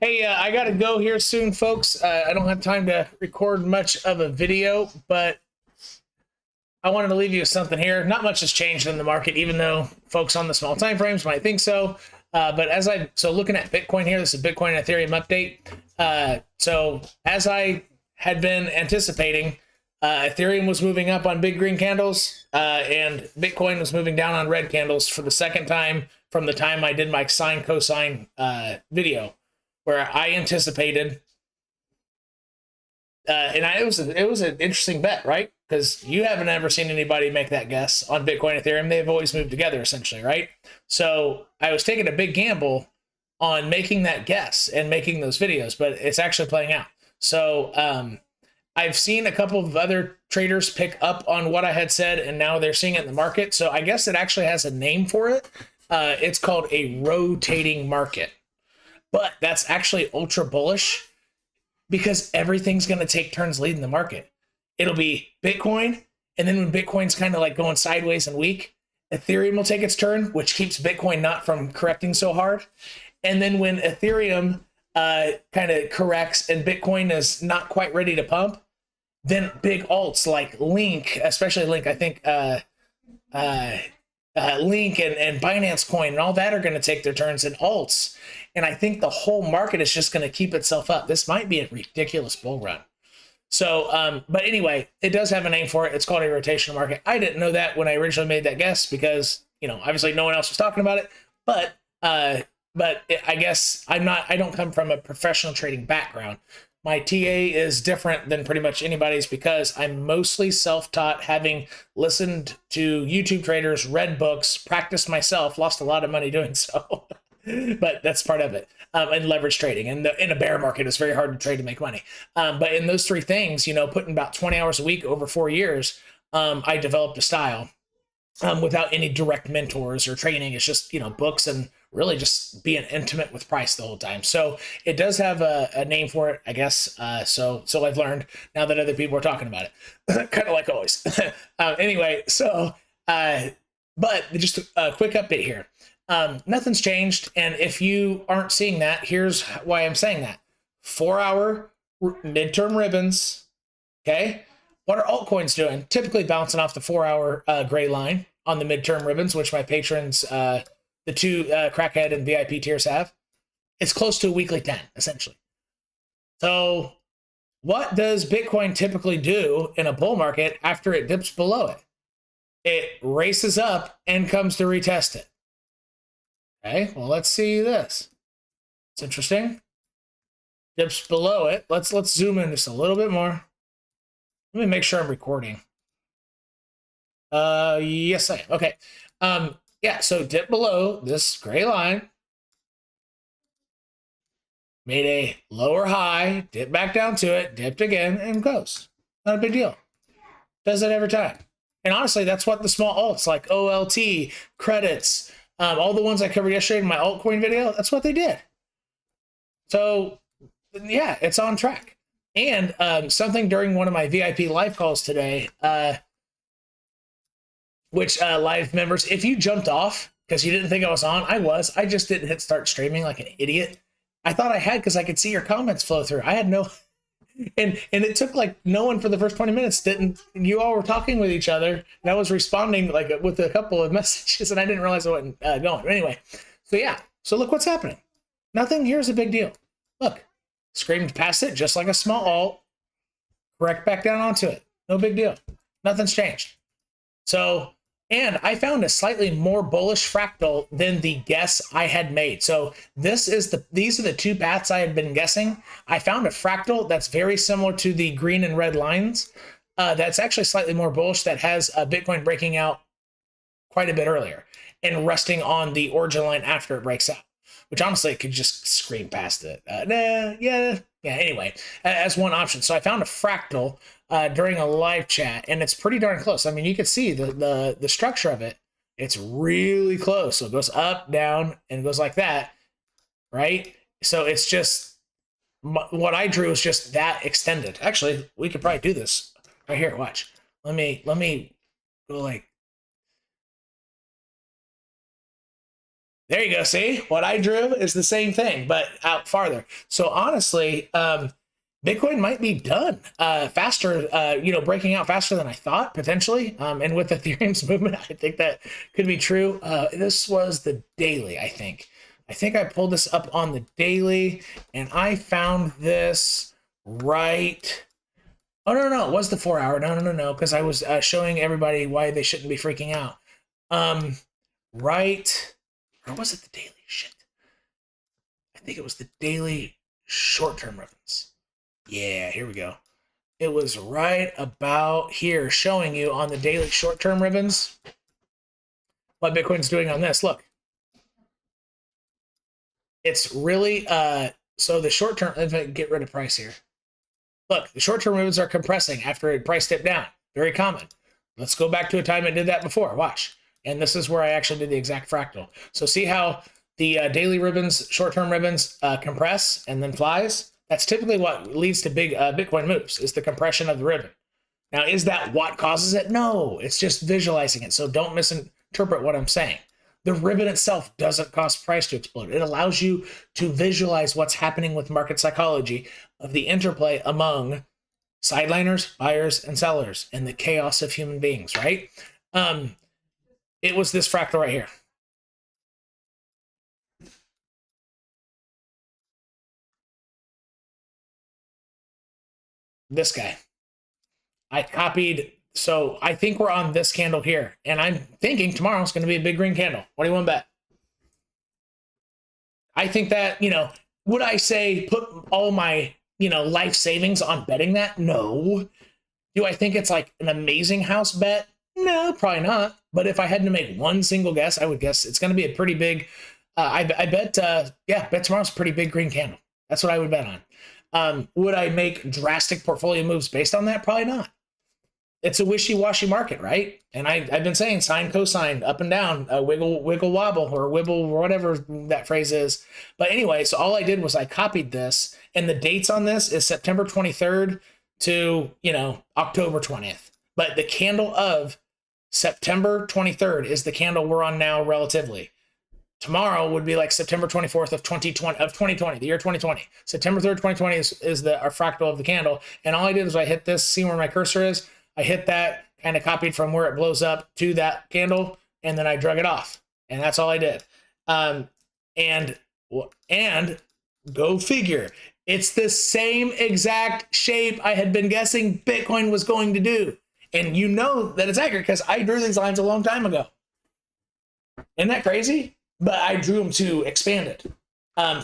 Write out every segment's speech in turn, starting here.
Hey, I got to go here soon, folks. I don't have time to record much of a video, but I wanted to leave you with something here. Not much has changed in the market, even though folks on the small time frames might think so. But so looking at Bitcoin here, this is a Bitcoin and Ethereum update. So as I had been anticipating, Ethereum was moving up on big green candles, and Bitcoin was moving down on red candles for the second time from the time I did my sine cosine video, where I anticipated, it was an interesting bet, right? Because you haven't ever seen anybody make that guess on Bitcoin and Ethereum. They've always moved together, essentially, right? So I was taking a big gamble on making that guess and making those videos, but it's actually playing out. So I've seen a couple of other traders pick up on what I had said, and now they're seeing it in the market. So I guess it actually has a name for it. It's called a rotating market. But that's actually ultra bullish because everything's going to take turns leading the market. It'll be Bitcoin, and then when Bitcoin's kind of like going sideways and weak, Ethereum will take its turn, which keeps Bitcoin not from correcting so hard. And then when Ethereum kind of corrects and Bitcoin is not quite ready to pump, then big alts like Link, especially Link, I think Link and Binance Coin and all that are going to take their turns in alts. And I think the whole market is just going to keep itself up. This might be a ridiculous bull run. So, but anyway, it does have a name for it. It's called a rotational market. I didn't know that when I originally made that guess because, obviously no one else was talking about it. But I guess I don't come from a professional trading background. My TA is different than pretty much anybody's because I'm mostly self-taught, having listened to YouTube traders, read books, practiced myself, lost a lot of money doing so. But that's part of it. And leverage trading. And in a bear market, it's very hard to trade to make money. But in those three things, putting about 20 hours a week over 4 years, I developed a style without any direct mentors or training. It's just, books and really just being intimate with price the whole time. So it does have a name for it, I guess. So I've learned now that other people are talking about it, kind of like always. Anyway, so, but just a quick update here. Nothing's changed. And if you aren't seeing that, here's why I'm saying that. 4-hour midterm ribbons. Okay. What are altcoins doing? Typically bouncing off the 4-hour gray line on the midterm ribbons, which my patrons, the two crackhead and VIP tiers have. It's close to a weekly 10, essentially. So what does Bitcoin typically do in a bull market after it dips below it? It races up and comes to retest it. Okay, well, let's see this. It's interesting. Dips below it. Let's zoom in just a little bit more. Let me make sure I'm recording. Yes, I am. Okay. Yeah, so dip below this gray line. Made a lower high, dip back down to it, dipped again, and goes. Not a big deal. Does it every time. And honestly, that's what the small alts like OLT, credits, all the ones I covered yesterday in my altcoin video, that's what they did. So, yeah, it's on track. And something during one of my VIP live calls today, which live members, if you jumped off because you didn't think I was on, I just didn't hit start streaming like an idiot. I thought I had because I could see your comments flow through. I had no, and it took like no one for the first 20 minutes didn't, you all were talking with each other and I was responding like with a couple of messages and I didn't realize I wasn't going. But anyway, so yeah, so look what's happening. Nothing here's a big deal. Look, screamed past it just like a small alt, correct back down onto it. No big deal. Nothing's changed. So, and I found a slightly more bullish fractal than the guess I had made. So these are the two paths I had been guessing. I found a fractal that's very similar to the green and red lines. That's actually slightly more bullish, that has Bitcoin breaking out quite a bit earlier and resting on the origin line after it breaks out, which honestly could just scream past it. Anyway, as one option. So I found a fractal during a live chat, and it's pretty darn close. I mean, you can see the structure of it. It's really close. So it goes up, down, and goes like that, right? So it's just, what I drew is just that extended. Actually, we could probably do this right here. Watch. Let me go like, There you go. See, what I drew is the same thing, but out farther. So honestly, Bitcoin might be done faster, breaking out faster than I thought, potentially. And with Ethereum's movement, I think that could be true. This was the daily, I think. I think I pulled this up on the daily, and I found this right. Oh, no, it was the 4 hour. No, because I was showing everybody why they shouldn't be freaking out. Right. Or was it the daily? Shit. I think it was the daily short-term ribbons. Yeah, here we go. It was right about here showing you on the daily short-term ribbons what Bitcoin's doing on this. Look. It's really, so the short-term, let me get rid of price here. Look, the short-term ribbons are compressing after a price dip down. Very common. Let's go back to a time it did that before. Watch. And this is where I actually did the exact fractal. So see how the daily ribbons, short-term ribbons compress and then flies? That's typically what leads to big Bitcoin moves, is the compression of the ribbon. Now, is that what causes it? No, it's just visualizing it. So don't misinterpret what I'm saying. The ribbon itself doesn't cause price to explode. It allows you to visualize what's happening with market psychology of the interplay among sideliners, buyers, and sellers, and the chaos of human beings, right? It was this fractal right here. This guy. I copied, so I think we're on this candle here, and I'm thinking tomorrow's going to be a big green candle. What do you want to bet? I think that, would I say put all my, life savings on betting that? No. Do I think it's like an amazing house bet? No, probably not. But if I had to make one single guess, I would guess it's going to be a pretty big, I bet tomorrow's a pretty big green candle. That's what I would bet on. Would I make drastic portfolio moves based on that? Probably not. It's a wishy-washy market, right? And I've been saying sine, cosine, up and down, wiggle, wobble, or wibble, or whatever that phrase is. But anyway, so all I did was I copied this, and the dates on this is September 23rd to, October 20th. But the candle of September 23rd is the candle we're on now relatively. Tomorrow would be like September 24th of 2020, the year 2020. September 3rd, 2020 is our fractal of the candle. And all I did was I hit this, see where my cursor is? I hit that, kind of copied from where it blows up to that candle, and then I drug it off. And that's all I did. And go figure. It's the same exact shape I had been guessing Bitcoin was going to do. And you know that it's accurate because I drew these lines a long time ago. Isn't that crazy? But I drew them to expand it,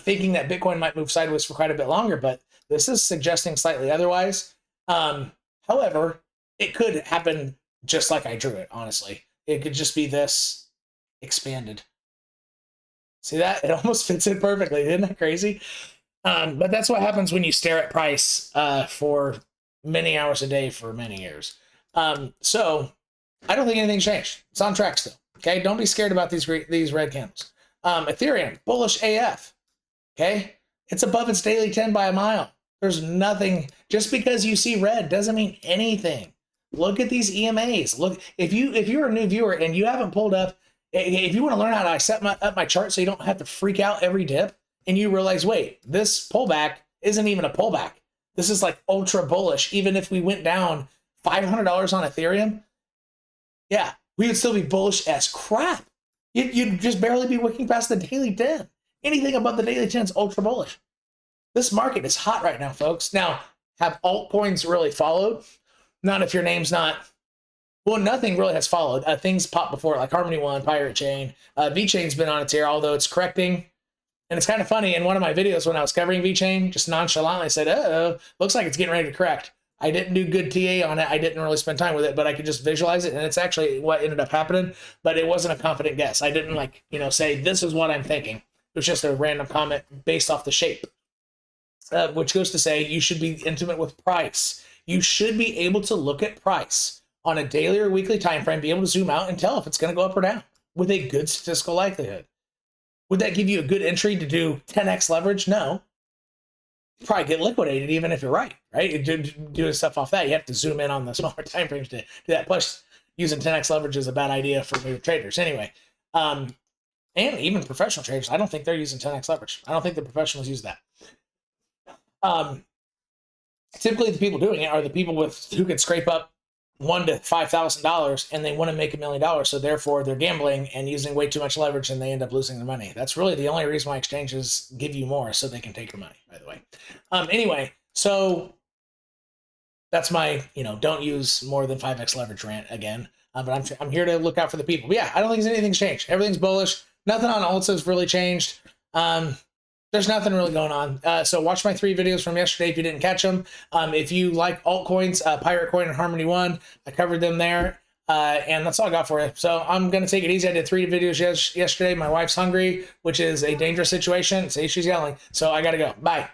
thinking that Bitcoin might move sideways for quite a bit longer, but this is suggesting slightly otherwise. However, it could happen just like I drew it, honestly. It could just be this expanded. See that? It almost fits in perfectly. Isn't that crazy? But that's what happens when you stare at price for many hours a day for many years. So I don't think anything's changed. It's on track still. Okay, don't be scared about these red candles. Ethereum, bullish AF. Okay, it's above its daily 10 by a mile. There's nothing, just because you see red doesn't mean anything. Look at these EMAs. Look, if you're a new viewer and you haven't pulled up, if you want to learn how to set up my chart so you don't have to freak out every dip, and you realize, wait, this pullback isn't even a pullback. This is like ultra bullish. Even if we went down $500 on Ethereum, yeah, we would still be bullish as crap. You'd just barely be wicking past the daily 10. Anything above the daily 10 is ultra bullish. This market is hot right now, folks. Now, have altcoins really followed? Not if your name's not, well, nothing really has followed. Things pop before, like Harmony One, Pirate Chain. VeChain's been on its tear, although it's correcting. And it's kind of funny, in one of my videos when I was covering VeChain, just nonchalantly said, uh-oh, looks like it's getting ready to correct. I didn't do good TA on it. I didn't really spend time with it, but I could just visualize it, and it's actually what ended up happening. But it wasn't a confident guess. I didn't say, this is what I'm thinking. It was just a random comment based off the shape, which goes to say you should be intimate with price. You should be able to look at price on a daily or weekly time frame, be able to zoom out and tell if it's going to go up or down with a good statistical likelihood. Would that give you a good entry to do 10x leverage? No. You probably get liquidated even if you're right? Doing stuff off that, you have to zoom in on the smaller time frames to do that. Plus, using 10x leverage is a bad idea for new traders. Anyway, and even professional traders, I don't think they're using 10x leverage. I don't think the professionals use that. Typically, the people doing it are the people who can scrape up $1,000 to $5,000 and they want to make $1 million. So therefore, they're gambling and using way too much leverage, and they end up losing their money. That's really the only reason why exchanges give you more, so they can take your money. By the way, anyway, so that's my don't use more than 5x leverage rant again. But I'm here to look out for the people. But yeah, I don't think anything's changed. Everything's bullish. Nothing on alts has really changed. There's nothing really going on. So watch my 3 videos from yesterday if you didn't catch them. If you like altcoins, Pirate Coin and Harmony One, I covered them there. And that's all I got for you. So I'm going to take it easy. I did 3 videos yesterday. My wife's hungry, which is a dangerous situation. See, she's yelling. So I got to go. Bye.